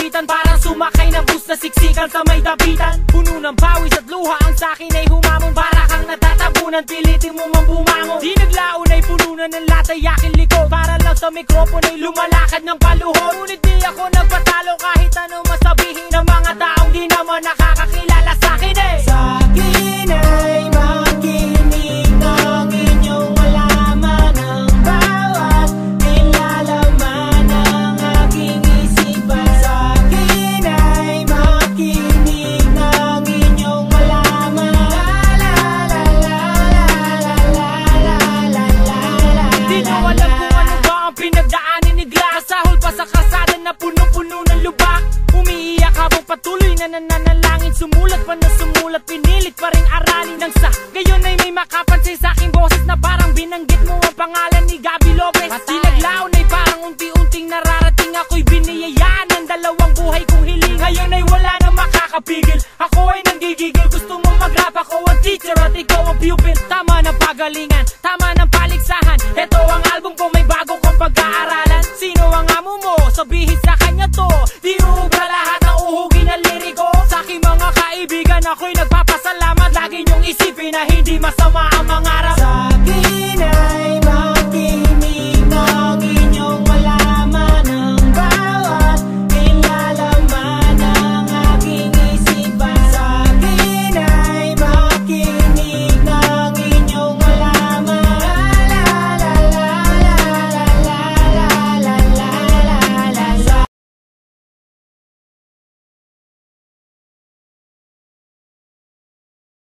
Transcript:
malapitan, parang sumakay na bus na siksikan sa may dapitan. Puno ng pawis at luha ang sakin ay humamon, para kang natatabunan, pilitin mo mang bumangon. Di naglaon ay puno na ng latay aking likod, para lang sa mikropono ay lumalakad ng paluhod. Ngunit di ako nagpatalo kahit ano masabihin ng mga taong di naman nakakakilala sa'kin eh. Sa'kin ay makinig ng inyong malaman ang bawat nilalaman ng aking isipan. Sa'kin ay makinig ng inyong malaman. Di nyo alam kung ano ba ang pinagdaanin ni Glock. Kasahol pa sa kasada na puno-puno ng lubak. Umiiyak habang patuloy na nananalangin, sumulat pa na sumulat, pinilit pa rin aralin ng sa gayon ay may makapansin sa aking boses na parang binanggit mo ang pangalan ni Gabby Lopez. Di naglaon ay parang unti-unting nararating, ako'y biniyayaan ng dalawang buhay kong hiling. Ngayon ay wala na makakapigil, ako ay nanggigigil. Gusto mong mag-rap, ako ang teacher at ikaw ang pupil. Tama ng pagalingan, tama ng paligsahan, eto ang album ko, may bago kong pag-aaralan. Sino ang amo mo? Sabihin sa kanya to, di